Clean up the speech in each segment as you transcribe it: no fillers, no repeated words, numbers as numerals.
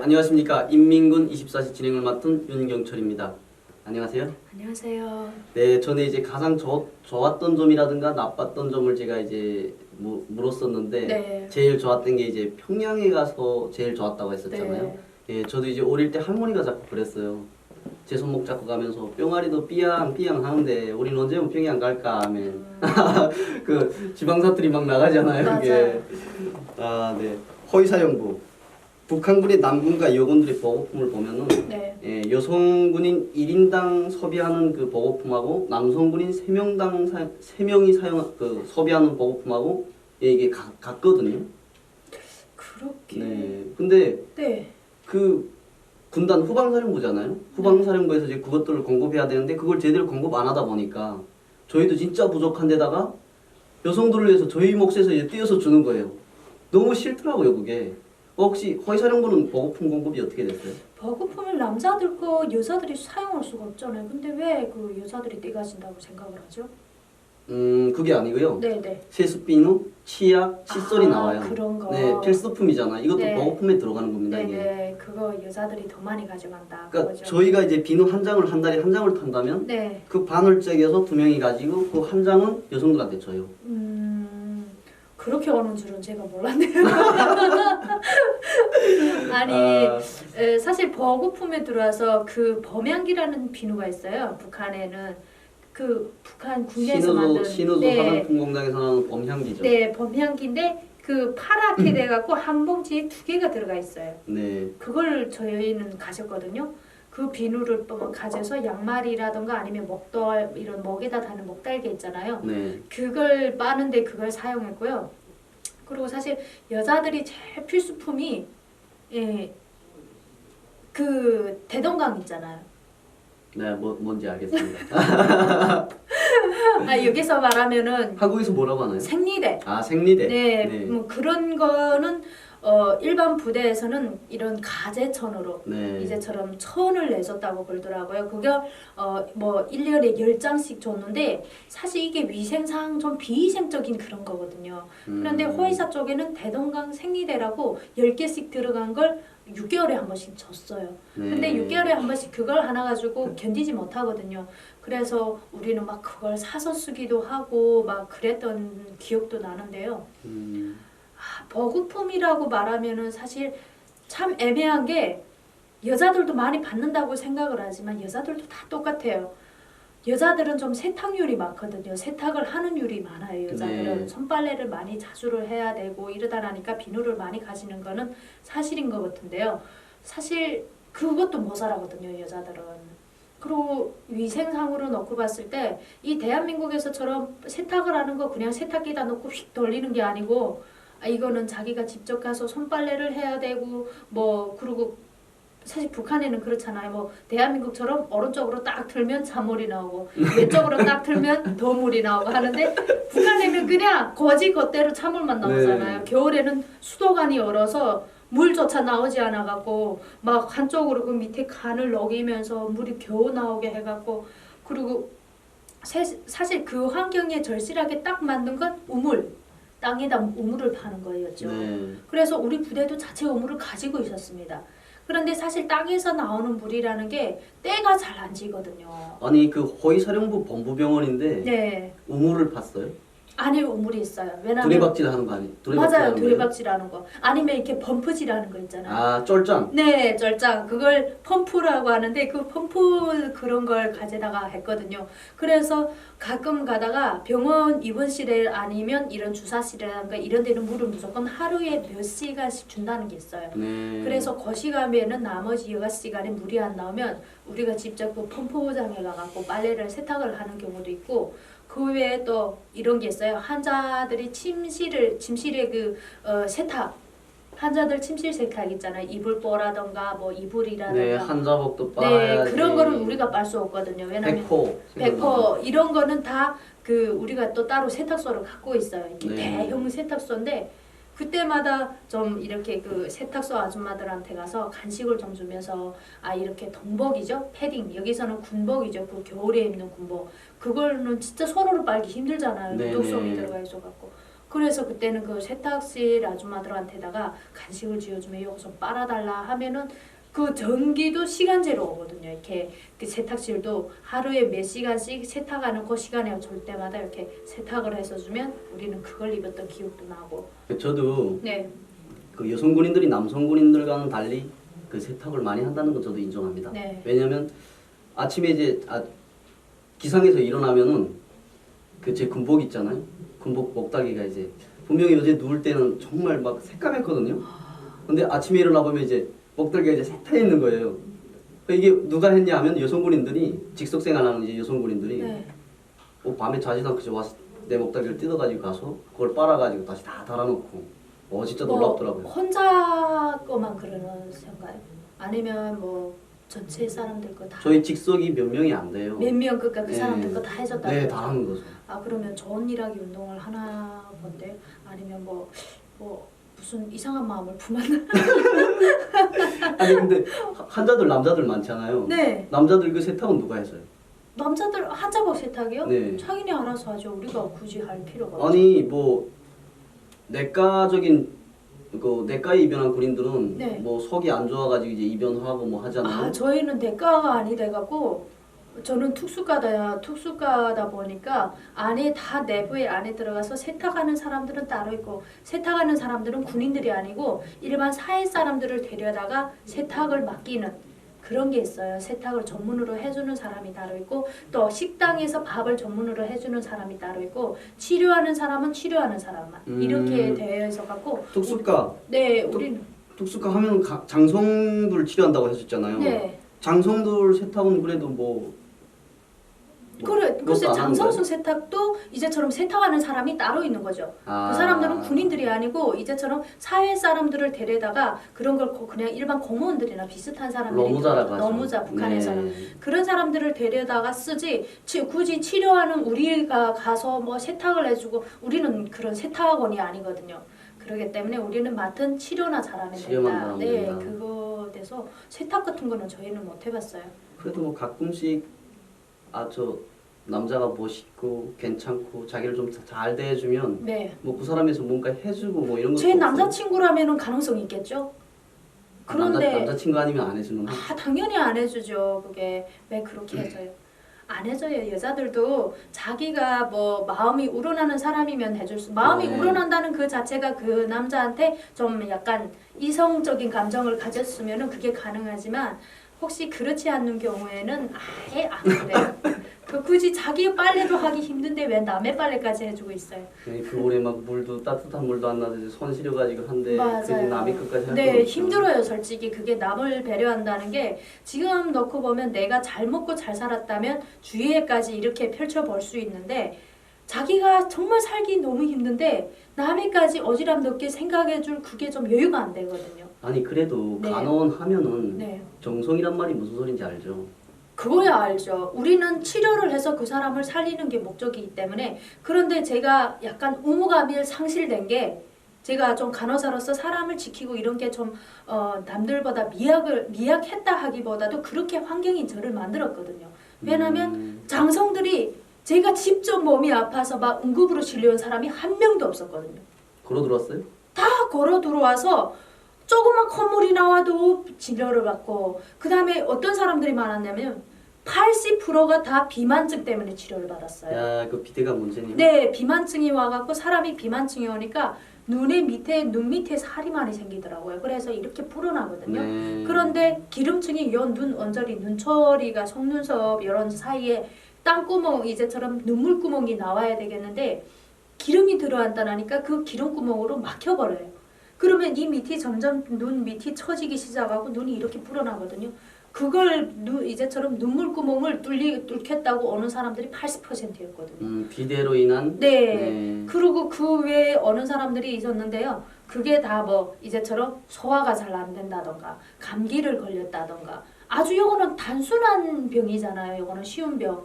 안녕하십니까. 인민군 24시 진행을 맡은 윤경철입니다. 안녕하세요. 안녕하세요. 네, 저는 이제 가장 좋았던 점이라든가 나빴던 점을 제가 이제 물었었는데 네. 제일 좋았던 게 이제 평양에 가서 제일 좋았다고 했었잖아요. 네. 예, 저도 이제 어릴 때 할머니가 자꾸 그랬어요. 제 손목 잡고 가면서 뿅아리도 삐양 하는데 우린 언제 오면 평양 갈까 하면 그 지방사투리 막 나가잖아요. 그게. 아, 네. 허위사령부. 북한군의 남군과 여군들의 보급품을 보면은 네. 예, 여성군인 1인당 소비하는 그 보급품하고 남성군인 3명이 소비하는 보급품하고 예, 이게 같거든요. 그렇게. 네. 근데 네. 그 군단 후방사령부잖아요. 후방사령부에서 이제 그것들을 공급해야 되는데 그걸 제대로 공급 안 하다 보니까 저희도 진짜 부족한 데다가 여성들을 위해서 저희 몫에서 이제 띄어서 주는 거예요. 너무 싫더라고요, 그게. 혹시 허위사령부는 보급품 공급이 어떻게 됐어요? 보급품을 남자들 거 여자들이 사용할 수가 없잖아요. 근데 왜 그 여자들이 떼가진다고 생각을 하죠? 그게 아니고요. 네네. 세수비누, 치약, 칫솔이 나와요. 그런 거. 네, 필수품이잖아. 이것도 네. 보급품에 들어가는 겁니다. 이게. 네네. 그거 여자들이 더 많이 가져간다. 그러니까 그거죠. 저희가 이제 비누 한 장을 한 달에 한 장을 탄다면 네. 그 반을 째겨서 2명이 가지고 그 한 장은 여성들한테 줘요. 그렇게 오는 줄은 제가 몰랐네요. 아니, 사실 보급품에 들어와서 그 범양기라는 비누가 있어요. 북한에는 그 북한 군에서 만든 신우수 화장품 공장에서 나오는 범향기죠. 네, 범향기인데 그 파랗게 돼갖고 한 봉지에 2개가 들어가 있어요. 네. 그걸 저희는 가졌거든요. 그 비누를 가져서 양말이라던가 아니면 목덜 이런 목에다 다는 목달개 있잖아요. 네. 그걸 빠는데 그걸 사용했고요. 그리고 사실 여자들이 제일 필수품이 그 대동강 있잖아요. 네, 뭔지 알겠습니다. 여기서 말하면은 한국에서 뭐라고 하나요? 생리대. 아, 생리대. 네, 네. 뭐 그런 거는 일반 부대에서는 이런 가제천으로 네. 이제처럼 천을 내줬다고 그러더라고요. 그거 뭐 1년에 10장씩 줬는데 사실 이게 위생상 좀 비위생적인 그런 거거든요. 그런데 호위사 쪽에는 대동강 생리대라고 10개씩 들어간 걸 6개월에 한 번씩 줬어요. 네. 근데 6개월에 한 번씩 그걸 하나 가지고 견디지 못하거든요. 그래서 우리는 막 그걸 사서 쓰기도 하고 막 그랬던 기억도 나는데요. 보급품이라고 말하면은 사실 참 애매한 게 여자들도 많이 받는다고 생각을 하지만 여자들도 다 똑같아요. 여자들은 좀 세탁률이 많거든요. 세탁을 하는 율이 많아요. 여자들은 네. 손빨래를 많이 자주를 해야 되고 이러다 보니까 비누를 많이 가지는 거는 사실인 것 같은데요. 사실 그것도 모자라거든요. 여자들은. 그리고 위생상으로 놓고 봤을 때 이 대한민국에서처럼 세탁을 하는 거 그냥 세탁기에다 놓고 휙 돌리는 게 아니고 이거는 자기가 직접 가서 손빨래를 해야 되고 뭐 그리고 사실 북한에는 그렇잖아요. 뭐 대한민국처럼 오른쪽으로 딱 틀면 찬물이 나오고 왼쪽으로 딱 틀면 더물이 나오고 하는데 북한에는 그냥 거지 겉대로 찬물만 나오잖아요. 네. 겨울에는 수도관이 얼어서 물조차 나오지 않아 갖고 막 한쪽으로 그 밑에 간을 녹이면서 물이 겨우 나오게 해갖고 그리고 사실 그 환경에 절실하게 딱 만든 건 우물. 땅에다 우물을 파는 거였죠. 네. 그래서 우리 부대도 자체 우물을 가지고 있었습니다. 그런데 사실 땅에서 나오는 물이라는 게 때가 잘 안 지거든요. 아니 그 허위사령부 본부병원인데 네. 우물을 팠어요? 안에 우물이 있어요. 왜냐면 두레박질 하는 거 아니에요? 맞아요. 두레박질하는 거. 아니면 이렇게 펌프질하는 거 있잖아요. 아, 쫄짱. 네, 쩔짱. 그걸 펌프라고 하는데 그 펌프 그런 걸 가져다가 했거든요. 그래서 가끔 가다가 병원 입원실에 아니면 이런 주사실이라든가 이런 데는 물을 무조건 하루에 몇 시간씩 준다는 게 있어요. 네. 그래서 거시가면은 나머지 여가 시간에 물이 안 나오면 우리가 직접 그 펌프장에 가갖고 빨래를 세탁을 하는 경우도 있고 그 외에 또 이런 게 있어요. 환자들이 침실에 그 세탁 환자들 침실 세탁 있잖아요. 이불보라던가 뭐 이불이라던가 네, 한자복도 빨아야지. 네, 그런 거는 우리가 빨 수 없거든요. 왜냐면 백호 이런 거는 다 그 우리가 또 따로 세탁소를 갖고 있어요. 이렇게 네. 대형 세탁소인데 그때마다 좀 이렇게 그 세탁소 아줌마들한테 가서 간식을 좀 주면서 이렇게 동복이죠. 패딩 여기서는 군복이죠. 그 겨울에 입는 군복 그거는 진짜 손으로 빨기 힘들잖아요. 네네. 독성이 들어가 있어 갖고 그래서 그때는 그 세탁실 아줌마들한테다가 간식을 지어주면 여기서 빨아달라 하면은 그 전기도 시간제로 오거든요. 이렇게 그 세탁실도 하루에 몇 시간씩 세탁하는 그 시간에 줄 때마다 이렇게 세탁을 해서 주면 우리는 그걸 입었던 기억도 나고. 저도 네, 그 여성 군인들이 남성 군인들과는 달리 그 세탁을 많이 한다는 건 저도 인정합니다. 네. 왜냐면 아침에 이제 기상에서 일어나면은 그 제 군복 있잖아요. 군복 목다기가 이제 분명히 어제 누울 때는 정말 막 새까맸거든요. 근데 아침에 일어나 보면 이제 목다기가 이제 세타해 있는 거예요. 이게 누가 했냐 하면 여성 군인들이 직속 생활하는 이제 여성 군인들이 네. 밤에 자지도 않고 와서 내 목다기를 뜯어가지고 가서 그걸 빨아가지고 다시 다 달아놓고 진짜 놀랍더라고요. 혼자 거만 그러는가요? 아니면 뭐 전체 사람들 거 다? 저희 직속이 몇 명이 안 돼요. 몇 명 그러니까 그 네. 사람들 거 다 해줬다는 네, 거죠? 다 하는 거죠. 아 그러면 좋은 일하기 운동을 하나 본데 아니면 뭐 무슨 이상한 마음을 품었나? 아니 근데 환자들 남자들 많잖아요. 네. 남자들 그 세탁은 누가 했어요? 남자들 한자복 세탁이요? 네. 자기네 알아서 하죠. 우리가 굳이 할 필요가 없죠. 아니 뭐 내과적인 그 내과에 입원한 군인들은 네. 뭐 속이 안 좋아가지고 이제 입원하고 뭐 하잖아요. 아 저희는 대과가 아니 돼갖고 저는 특수과다 보니까 안에 다 내부에 안에 들어가서 세탁하는 사람들은 따로 있고 세탁하는 사람들은 군인들이 아니고 일반 사회 사람들을 데려다가 세탁을 맡기는 그런 게 있어요. 세탁을 전문으로 해주는 사람이 따로 있고 또 식당에서 밥을 전문으로 해주는 사람이 따로 있고 치료하는 사람은 치료하는 사람만 이렇게 되어 있어 갖고 특수과. 네 우리는 특수과 하면 장성들 치료한다고 하셨잖아요. 네. 장성들 세탁은 그래도 그래, 글쎄 그것도 안 하는 장성수 거예요? 세탁도 이제처럼 세탁하는 사람이 따로 있는 거죠. 그 사람들은 군인들이 아니고 이제처럼 사회 사람들을 데려다가 그런 걸 그냥 일반 공무원들이나 비슷한 사람들이 노무자라고 하죠. 노무자 북한의 네. 사람 그런 사람들을 데려다가 쓰지 굳이 치료하는 우리가 가서 뭐 세탁을 해주고 우리는 그런 세탁원이 아니거든요. 그렇기 때문에 우리는 맡은 치료나 잘하면 치료만 된다. 잘하면 네, 된다. 그거 돼서 세탁 같은 거는 저희는 못 해봤어요. 그래도 뭐 가끔씩 저 남자가 멋있고 괜찮고 자기를 좀 잘 대해주면 네. 뭐 그 사람에서 뭔가 해주고 뭐 이런 것도 제 남자친구라면은 가능성이 있겠죠. 그런데 남자친구 아니면 안 해주는 거? 당연히 안 해주죠. 그게 왜 그렇게 해줘요? 안 해줘요. 여자들도 자기가 뭐 마음이 우러나는 사람이면 해줄 수. 마음이 네. 우러난다는 그 자체가 그 남자한테 좀 약간 이성적인 감정을 가졌으면은 그게 가능하지만 혹시 그렇지 않는 경우에는 아예 안 그래요. 굳이 자기 빨래도 하기 힘든데 왜 남의 빨래까지 해주고 있어요? 겨울에 막 물도 따뜻한 물도 안 나서 손 시려가지고 한데 맞아요. 그게 남의 것까지 할 네, 건 없죠. 힘들어요. 솔직히 그게 남을 배려한다는 게 지금 놓고 보면 내가 잘 먹고 잘 살았다면 주위에까지 이렇게 펼쳐볼 수 있는데 자기가 정말 살기 너무 힘든데 남의까지 어지럽게 생각해줄 그게 좀 여유가 안 되거든요. 아니 그래도 네. 간호원 하면은 네. 정성이란 말이 무슨 소린지 알죠? 그거야 알죠. 우리는 치료를 해서 그 사람을 살리는 게 목적이기 때문에 그런데 제가 약간 의무감이 상실된 게 제가 좀 간호사로서 사람을 지키고 이런 게 좀 남들보다 미약했다 하기보다도 그렇게 환경이 저를 만들었거든요. 왜냐하면 장성들이 제가 직접 몸이 아파서 막 응급으로 실려온 사람이 한 명도 없었거든요. 걸어 들어왔어요? 다 걸어 들어와서 조그만 콧물이 나와도 진료를 받고 그 다음에 어떤 사람들이 많았냐면 80%가 다 비만증 때문에 치료를 받았어요. 야, 그 비대가 문제네요. 네, 비만증이 와갖고 사람이 비만증이 오니까 눈 밑에 살이 많이 생기더라고요. 그래서 이렇게 불어나거든요. 네. 그런데 기름층이 요 눈 언저리, 눈초리가 속눈썹 이런 사이에 땅구멍 이제처럼 눈물구멍이 나와야 되겠는데 기름이 들어간다니까 그 기름구멍으로 막혀버려요. 그러면 이 밑이 점점 눈 밑이 처지기 시작하고 눈이 이렇게 불어나거든요. 그걸 이제처럼 눈물구멍을 뚫겠다고 오는 사람들이 80%였거든요. 비대로 인한. 네. 그리고 그 외에 어느 사람들이 있었는데요. 그게 다 뭐 이제처럼 소화가 잘 안 된다던가 감기를 걸렸다던가 아주 요거는 단순한 병이잖아요. 요거는 쉬운 병.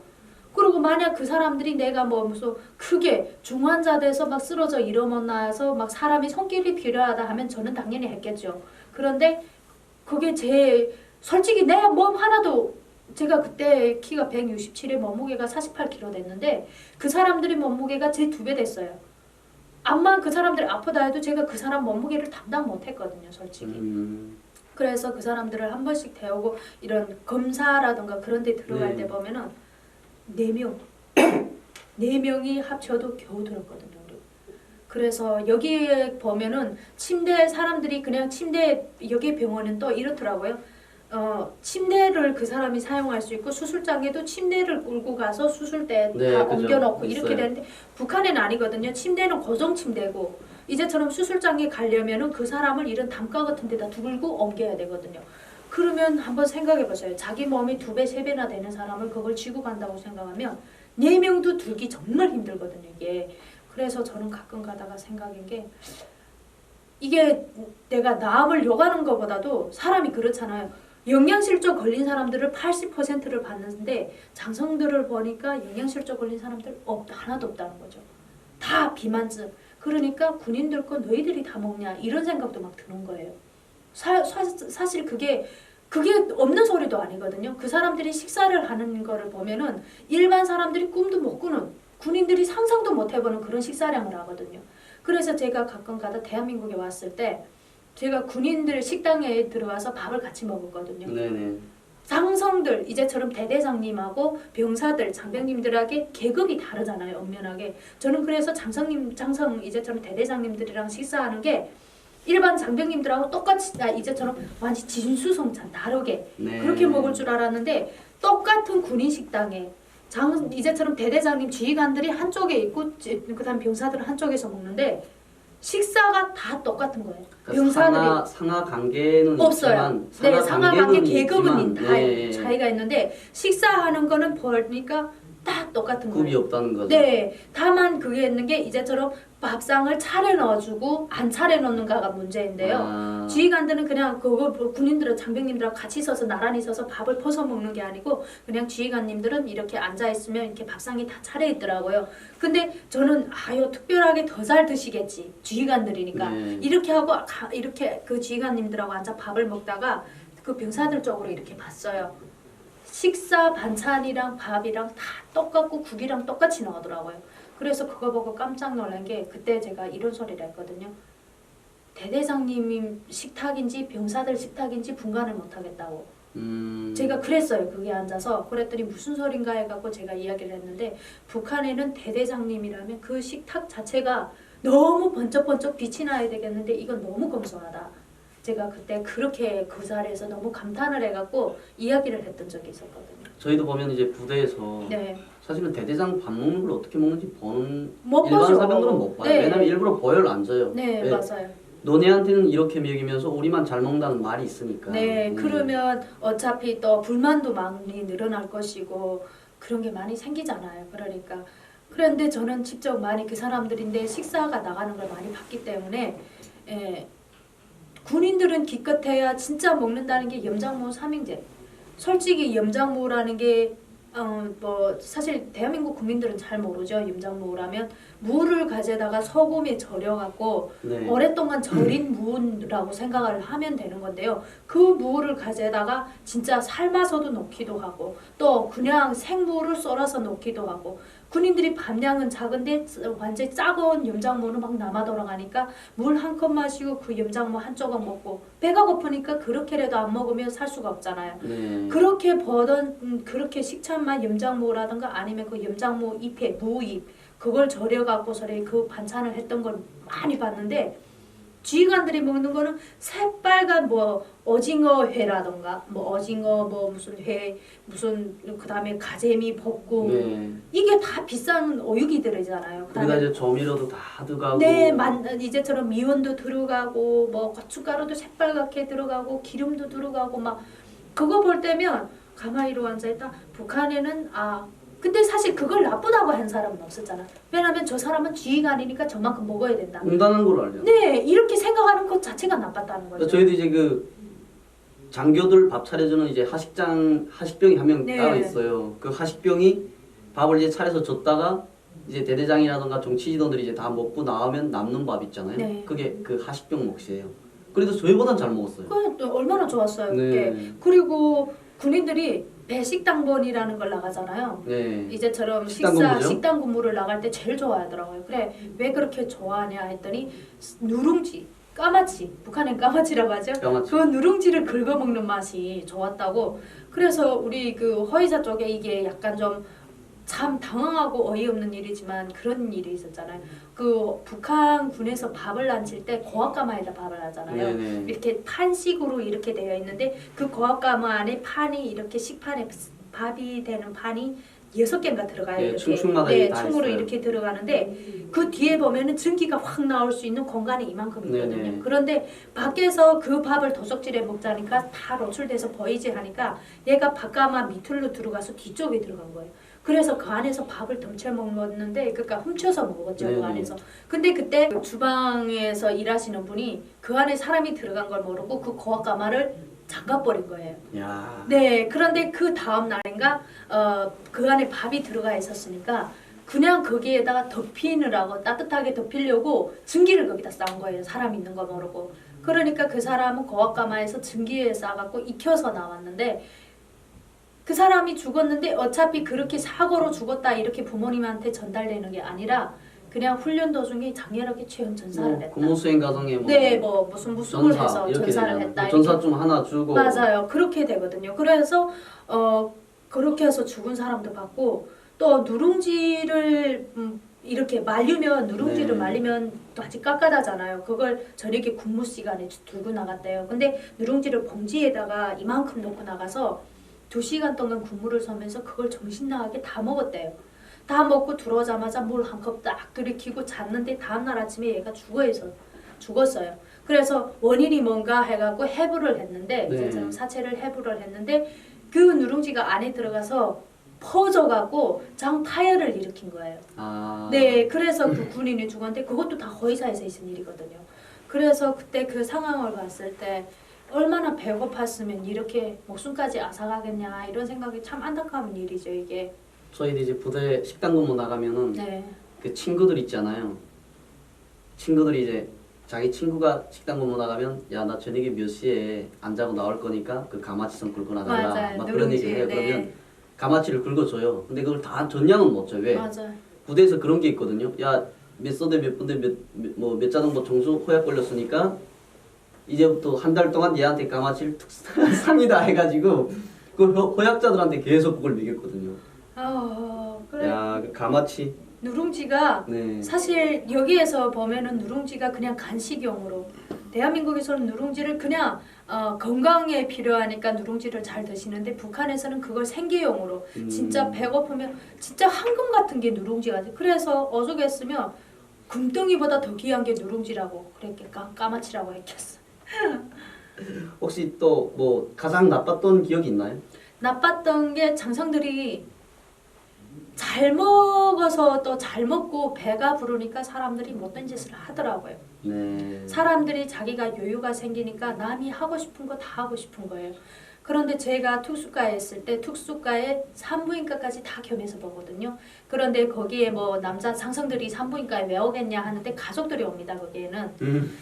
그리고 만약 그 사람들이 내가 뭐 무슨 크게 중환자 돼서 막 쓰러져 일어나서 막 사람이 손길이 필요하다 하면 저는 당연히 했겠죠. 그런데 그게 솔직히 내 몸 하나도 제가 그때 키가 167에 몸무게가 48kg 됐는데 그 사람들이 몸무게가 제 2배 됐어요. 암만 그 사람들이 아프다 해도 제가 그 사람 몸무게를 담당 못했거든요, 솔직히. 그래서 그 사람들을 한 번씩 데우고 이런 검사라든가 그런 데 들어갈 때 보면은 4명, 4명이 합쳐도 겨우 들었거든요. 우리. 그래서 여기에 보면은 침대 사람들이 그냥 침대 여기 병원은 또 이렇더라고요. 침대를 그 사람이 사용할 수 있고 수술장에도 침대를 끌고 가서 수술대 다 옮겨놓고 이렇게 되는데 북한에는 아니거든요. 침대는 고정 침대고 이제처럼 수술장에 가려면은 그 사람을 이런 담가 같은 데다 두고 옮겨야 되거든요. 그러면 한번 생각해 보세요. 자기 몸이 2배, 3배나 되는 사람을 그걸 쥐고 간다고 생각하면 4명도 들기 정말 힘들거든요. 이게. 그래서 저는 가끔 가다가 생각인 게 이게 내가 남을 욕하는 것보다도 사람이 그렇잖아요. 영양실조 걸린 사람들을 80%를 봤는데 장성들을 보니까 영양실조 걸린 사람들 하나도 없다는 거죠. 다 비만증. 그러니까 군인들 거 너희들이 다 먹냐 이런 생각도 막 드는 거예요. 사실 그게 없는 소리도 아니거든요. 그 사람들이 식사를 하는 거를 보면은 일반 사람들이 꿈도 못 꾸는 군인들이 상상도 못 해보는 그런 식사량을 하거든요. 그래서 제가 가끔 가다 대한민국에 왔을 때 제가 군인들 식당에 들어와서 밥을 같이 먹었거든요. 네네. 장성들 이제처럼 대대장님하고 병사들 장병님들에게 계급이 다르잖아요. 엄연하게. 저는 그래서 장성 이제처럼 대대장님들이랑 식사하는 게 일반 장병님들하고 똑같이 이제처럼 완전 진수성찬 다르게 그렇게 먹을 줄 알았는데 똑같은 군인 식당에 이제처럼 대대장님 지휘관들이 한쪽에 있고 그다음 병사들은 한쪽에서 먹는데 식사가 다 똑같은 거예요. 병사들이 상하 관계는 없어요. 있지만 상하 관계 계급은 있지만, 다 차이가 있는데 식사하는 거는 보니까 다 똑같은 거예요. 급이 없다는 거죠. 네, 다만 그게 있는 게 이제처럼 밥상을 차려 넣어주고 안 차려 놓는가가 문제인데요. 지휘관들은 그냥 그거 군인들은 장병님들하고 같이 서서 나란히 서서 밥을 퍼서 먹는 게 아니고 그냥 지휘관님들은 이렇게 앉아 있으면 이렇게 밥상이 다 차려 있더라고요. 근데 저는 특별하게 더 잘 드시겠지 지휘관들이니까 이렇게 하고 이렇게 그 지휘관님들하고 앉아 밥을 먹다가 그 병사들 쪽으로 이렇게 봤어요. 식사 반찬이랑 밥이랑 다 똑같고 국이랑 똑같이 나오더라고요. 그래서 그거 보고 깜짝 놀란 게 그때 제가 이런 소리를 했거든요. 대대장님 식탁인지 병사들 식탁인지 분간을 못하겠다고. 제가 그랬어요. 그게 앉아서. 그랬더니 무슨 소린가 해갖고 제가 이야기를 했는데 북한에는 대대장님이라면 그 식탁 자체가 너무 번쩍번쩍 빛이 나야 되겠는데 이건 너무 검소하다. 제가 그때 그렇게 그 자리에서 너무 감탄을 해갖고 이야기를 했던 적이 있었거든요. 저희도 보면 이제 부대에서 사실은 대대장 밥 먹는 걸 어떻게 먹는지 보는 일반 보죠. 사병들은 못 봐요. 왜냐면 일부러 보여를 안 줘요. 네, 맞아요. 너네한테는 이렇게 먹이면서 우리만 잘 먹는다는 말이 있으니까. 네, 그러면 어차피 또 불만도 많이 늘어날 것이고 그런 게 많이 생기잖아요. 그러니까 그런데 저는 직접 많이 그 사람들인데 식사가 나가는 걸 많이 봤기 때문에 군인들은 기껏해야 진짜 먹는다는 게 염장무 삼형제. 솔직히 염장무라는 게 사실 대한민국 국민들은 잘 모르죠. 염장무라면 무를 가져다가 소금에 절여갖고 오랫동안 절인 무라고 생각을 하면 되는 건데요. 그 무를 가져다가 진짜 삶아서도 넣기도 하고 또 그냥 생무를 썰어서 넣기도 하고 군인들이 밥량은 작은데 완전히 작은 염장무는 막 남아 돌아가니까 물 한 컵 마시고 그 염장무 한 조각 먹고 배가 고프니까 그렇게라도 안 먹으면 살 수가 없잖아요. 그렇게 버던 그렇게 식찬만 염장무라든가 아니면 그 염장무 잎에 무잎 그걸 절여갖고서 그 반찬을 했던 걸 많이 봤는데 지휘관들이 먹는 거는 새빨간 오징어 회라던가 오징어 무슨 회 무슨 그다음에 가재미 볶음 이게 다 비싼 어육이들이잖아요. 그러다 이제 조미료도 다 들어가고 이제처럼 미원도 들어가고 고춧가루도 새빨갛게 들어가고 기름도 들어가고 막 그거 볼 때면 가만히로 앉아있다. 북한에는 근데 사실 그걸 나쁘다고 한 사람은 없었잖아. 왜냐면 저 사람은 지휘관이니까 저만큼 먹어야 된다. 응당한 걸로 알죠. 네, 이렇게 생각하는 것 자체가 나빴다는 거죠. 저희도 이제 그 장교들 밥 차려주는 이제 하식병이 한 명 따로 있어요. 그 하식병이 밥을 이제 차려서 줬다가 이제 대대장이라든가 정치지도들이 이제 다 먹고 나오면 남는 밥 있잖아요. 그게 그 하식병 몫이에요. 그래도 저희보단 잘 먹었어요. 그건 또 얼마나 좋았어요. 그게. 그리고 군인들이 배식당번이라는 걸 나가잖아요. 네. 이제처럼 식당 근무죠? 식당 근무를 나갈 때 제일 좋아하더라고요. 그래 왜 그렇게 좋아하냐 했더니 누룽지, 까마치, 북한엔 까마치라고 하죠. 까마치. 그 누룽지를 긁어먹는 맛이 좋았다고. 그래서 우리 그 허위사 쪽에 이게 약간 좀 참 당황하고 어이없는 일이지만 그런 일이 있었잖아요. 그 북한군에서 밥을 안칠 때 고압가마에다 밥을 하잖아요. 네네. 이렇게 판식으로 이렇게 되어 있는데 그 고압가마 안에 판이 이렇게 식판에 밥이 되는 판이 6개인가 들어가요. 네, 이렇게. 층층마다 네, 다 층으로 있어요. 이렇게 들어가는데 그 뒤에 보면은 전기가 확 나올 수 있는 공간이 이만큼 있거든요. 네네. 그런데 밖에서 그 밥을 도적질해 먹자니까 다 노출돼서 보이지 하니까 얘가 밥가마 밑으로 들어가서 뒤쪽에 들어간 거예요. 그래서 그 안에서 밥을 덤쳐 먹었는데 그러니까 훔쳐서 먹었죠. 네네. 그 안에서. 근데 그때 그 주방에서 일하시는 분이 그 안에 사람이 들어간 걸 모르고 그 고압가마를 잠가버린 거예요. 야. 네, 그런데 그 다음 날인가 그 안에 밥이 들어가 있었으니까 그냥 거기에다가 덮이느라고 따뜻하게 덮이려고 증기를 거기다 싼 거예요. 사람 있는 거 모르고. 그러니까 그 사람은 고압가마에서 증기에 싸갖고 익혀서 나왔는데 그 사람이 죽었는데 어차피 그렇게 사고로 죽었다 이렇게 부모님한테 전달되는 게 아니라 그냥 훈련 도중에 장렬하게 체온 전사를 했다. 근무수행 과정에 뭐 네, 뭐 무슨 무술을 전사 해서 이렇게 전사를 되잖아요. 했다. 전사 이렇게. 좀 하나 주고 맞아요. 그렇게 되거든요. 그래서 그렇게 해서 죽은 사람도 봤고 또 누룽지를 이렇게 말리면 누룽지를 네. 말리면 또 아직 깎아다잖아요. 그걸 저녁에 근무 시간에 들고 나갔대요. 근데 누룽지를 봉지에다가 이만큼 넣고 나가서 2시간 동안 근무를 서면서 그걸 정신 나가게 다 먹었대요. 다 먹고 들어오자마자 물 한 컵 딱 들이키고 잤는데 다음날 아침에 얘가 죽었어요. 그래서 원인이 뭔가 해갖고 해부를 했는데 네. 이제 저는 사체를 해부를 했는데 그 누룽지가 안에 들어가서 퍼져갖고 장 파열을 일으킨 거예요. 아. 네, 그래서 그 군인이 죽었는데 그것도 다 허위사에서 있은 일이거든요. 그래서 그때 그 상황을 봤을 때 얼마나 배고팠으면 이렇게 목숨까지 앗아가겠냐 이런 생각이 참 안타까운 일이죠 이게. 저희도 이제 부대 식당 근무 나가면은 네. 그 친구들 있잖아요. 친구들이 이제 자기 친구가 식당 근무 나가면 야 나 저녁에 몇 시에 안 자고 나올 거니까 그 가마치선 긁고 나달라 맞아요. 막 그런 누룽지, 얘기를 해요. 네. 그러면 가마치를 긁어줘요. 근데 그걸 다 전량은 못 줘요. 왜? 맞아요. 부대에서 그런 게 있거든요. 야 몇 서대 몇 분대 몇 자동부 정수 호약 걸렸으니까 이제부터 한 달 동안 얘한테 가마치를 특상이다 해가지고 그 호약자들한테 계속 그걸 먹였거든요. 그래. 야, 그 가마치. 누룽지가 네. 사실 여기에서 보면은 누룽지가 그냥 간식용으로 대한민국에서는 누룽지를 그냥 건강에 필요하니까 누룽지를 잘 드시는데 북한에서는 그걸 생계용으로 진짜 배고프면 진짜 황금 같은 게 누룽지가 돼. 그래서 어죽했으면 금덩이보다 더 귀한 게 누룽지라고 그랬게 까마치라고 했겠어. 혹시 또 뭐 가장 나빴던 기억이 있나요? 나빴던 게 장성들이 잘 먹어서 또 잘 먹고 배가 부르니까 사람들이 못된 짓을 하더라고요. 네. 사람들이 자기가 여유가 생기니까 남이 하고 싶은 거 다 하고 싶은 거예요. 그런데 제가 특수과에 있을 때 특수과에 산부인과까지 다 겸해서 보거든요. 그런데 거기에 뭐 남자 장성들이 산부인과에 왜 오겠냐 하는데 가족들이 옵니다. 거기에는.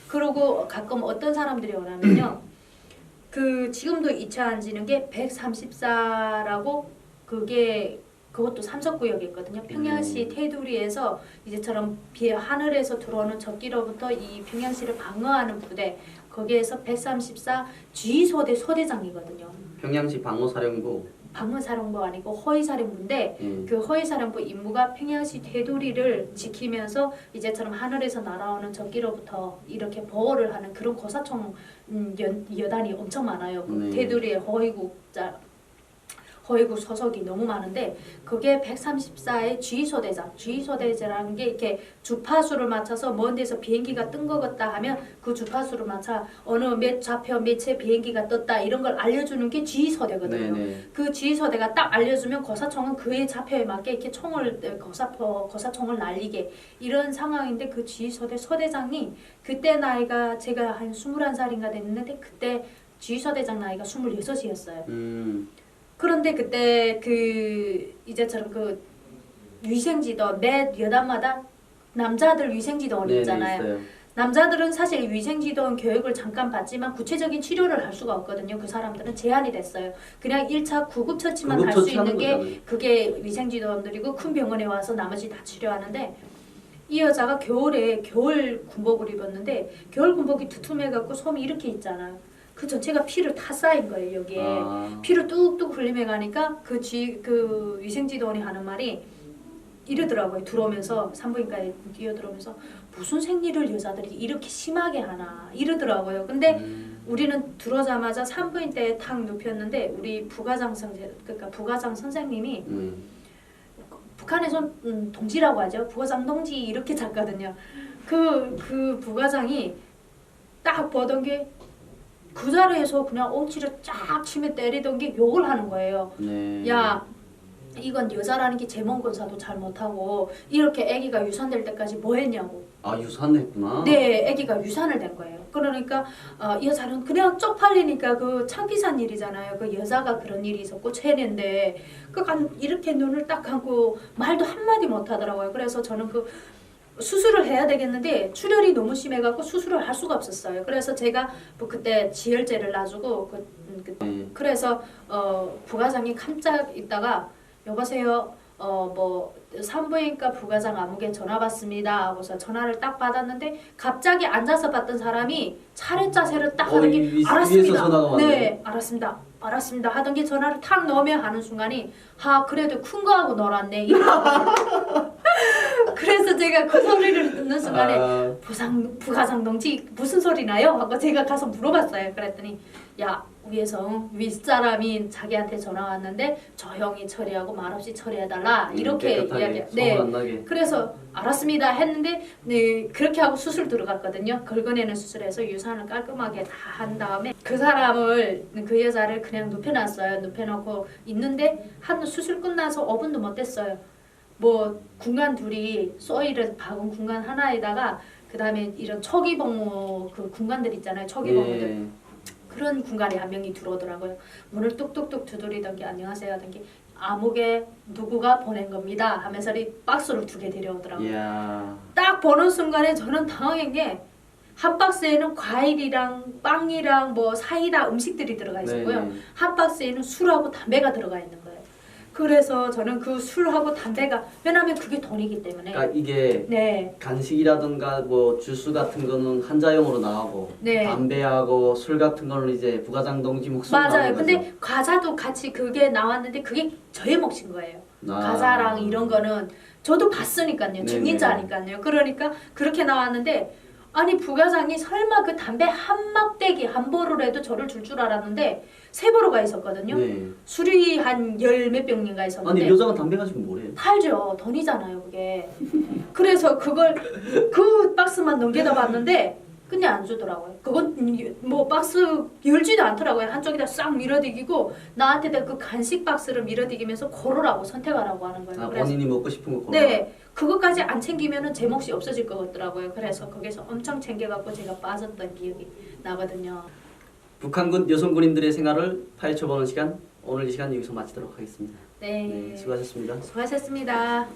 그리고 가끔 어떤 사람들이 오냐면요. 그 지금도 잊혀 안 지는 게 134라고 그것도 삼석구역이 있거든요. 평양시 테두리에서 이제처럼 하늘에서 들어오는 적기로부터 이 평양시를 방어하는 부대 거기에서 134 G소대 소대장이거든요. 평양시 방어사령부. 방어사령부 아니고 허위사령부인데 그 허위사령부 임무가 평양시 테두리를 지키면서 이제처럼 하늘에서 날아오는 적기로부터 이렇게 보호를 하는 그런 고사총 여단이 엄청 많아요. 그 테두리에 허위국 소속이 너무 많은데 그게 134의 G소대장이라는 게 이렇게 주파수를 맞춰서 먼 데서 비행기가 뜬 것 같다 하면 그 주파수를 맞춰 어느 몇 좌표 몇채 비행기가 떴다 이런 걸 알려주는 게 G소대거든요. 네네. 그 G소대가 딱 알려주면 고사총은 그의 좌표에 맞게 이렇게 고사총을 날리게 이런 상황인데 그 G소대 소대장이 그때 나이가 제가 한 21살인가 됐는데 그때 G소대장 나이가 26이었어요. 그런데 그때 그 이제처럼 그 위생지도 매 여단마다 남자들 위생지도원 있잖아요. 남자들은 사실 위생지도원 교육을 잠깐 받지만 구체적인 치료를 할 수가 없거든요. 그 사람들은 제한이 됐어요. 그냥 1차 구급 처치만 할 수 구급처치하는 있는 게 거잖아요. 그게 위생지도원들이고 큰 병원에 와서 나머지 다 치료하는데 이 여자가 겨울에 겨울 군복을 입었는데 겨울 군복이 두툼해갖고 솜이 이렇게 있잖아요. 그 전체가 피로 다 쌓인 거예요. 여기에 피로 뚝뚝 흘림해 가니까 그 위생지도원이 하는 말이 이러더라고요. 들어오면서 산부인과에 뛰어들어오면서 무슨 생리를 여자들이 이렇게 심하게 하나 이러더라고요. 근데 우리는 들어오자마자 산부인과에 탁 눕혔는데 우리 그러니까 부과장 선생님이 북한에서 동지라고 하죠. 부과장 동지 이렇게 잡거든요. 그 부과장이 딱 보던 게 그 자리에서 그냥 엉치를 쫙 치며 때리던 게 욕을 하는 거예요. 네. 야, 이건 여자라는 게 제mon권사도 잘 못하고 이렇게 아기가 유산될 때까지 뭐 했냐고. 아 유산했구나. 네, 아기가 유산을 된 거예요. 그러니까 이 여자는 그냥 쪽팔리니까 그 창피한 일이잖아요. 그 여자가 그런 일이 있었고 체내인데 이렇게 눈을 딱 감고 말도 한마디 못 하더라고요. 그래서 저는 그 수술을 해야 되겠는데 출혈이 너무 심해갖고 수술을 할 수가 없었어요. 그래서 제가 뭐 그때 지혈제를 놔주고 그래서 부과장이 깜짝 있다가 여보세요. 뭐 산부인과 부과장 아무개 전화 받습니다 하고서 전화를 딱 받았는데 갑자기 앉아서 받던 사람이 차례차례로 딱 하는 게 위에서 알았습니다. 전화가 왔네. 네, 알았습니다 하던 게 전화를 탁 넣으면 하는 순간이 그래도 큰 거 하고 놀았네. 그래서 제가 그 소리를 듣는 순간에 부과장 동지 무슨 소리 나요? 하고 제가 가서 물어봤어요. 그랬더니 야 위에서 윗사람이 자기한테 전화 왔는데 조용히 처리하고 말없이 처리해달라 이렇게 이야기. 네. 안 나게. 그래서 알았습니다 했는데 네 그렇게 하고 수술 들어갔거든요. 긁어내는 수술해서 유산을 깔끔하게 다 한 다음에 그 여자를 그냥 눕혀놨어요. 눕혀놓고 있는데 한 수술 끝나서 5분도 못 됐어요. 뭐 군관 둘이 소이를 박은 군관 하나에다가 그 다음에 이런 초기복무 그 군관들 있잖아요. 초기복무들. 예. 그런 군관에 한 명이 들어오더라고요. 문을 뚝뚝뚝 두드리던 게 안녕하세요 하던 게 아무개 누구가 보낸 겁니다 하면서 박스를 2개 데려오더라고요. 이야. 딱 보는 순간에 저는 당황한 게 한 박스에는 과일이랑 빵이랑 뭐 사이다 음식들이 들어가 있었고요. 네네. 한 박스에는 술하고 담배가 들어가 있는 거예요. 그래서 저는 그 술하고 담배가 왜냐하면 그게 돈이기 때문에 그러니까 이게 네. 간식이라든가 뭐 주스 같은 거는 한자용으로 나오고 네. 담배하고 술 같은 거는 이제 부과장 동지 몫으로 맞아요. 나오는 근데 거죠. 과자도 같이 그게 나왔는데 그게 저의 몫인 거예요. 과자랑 이런 거는 저도 봤으니까요. 증인자니까요. 그러니까 그렇게 나왔는데 아니 부과장이 설마 그 담배 한 막대기 한 보루라도 저를 줄 줄 알았는데 3보루가 있었거든요. 네. 술이 한 10몇 병인가 있었는데 아니 여자가 담배 가지고 뭐래? 팔죠. 돈이잖아요 그게. 그래서 그 박스만 넘겨다 봤는데 그냥 안 주더라고요. 그건 뭐 박스 열지도 않더라고요. 한쪽에다 싹 밀어디기고 나한테 그 간식 박스를 밀어디기면서 고르라고 선택하라고 하는 거예요. 그래서 본인이 먹고 싶은 거 고르라. 네, 그것까지 안 챙기면은 제 몫이 없어질 것 같더라고요. 그래서 거기서 엄청 챙겨갖고 제가 빠졌던 기억이 나거든요. 북한군 여성군인들의 생활을 파헤쳐보는 시간, 오늘 이 시간 여기서 마치도록 하겠습니다. 네, 수고하셨습니다. 수고하셨습니다.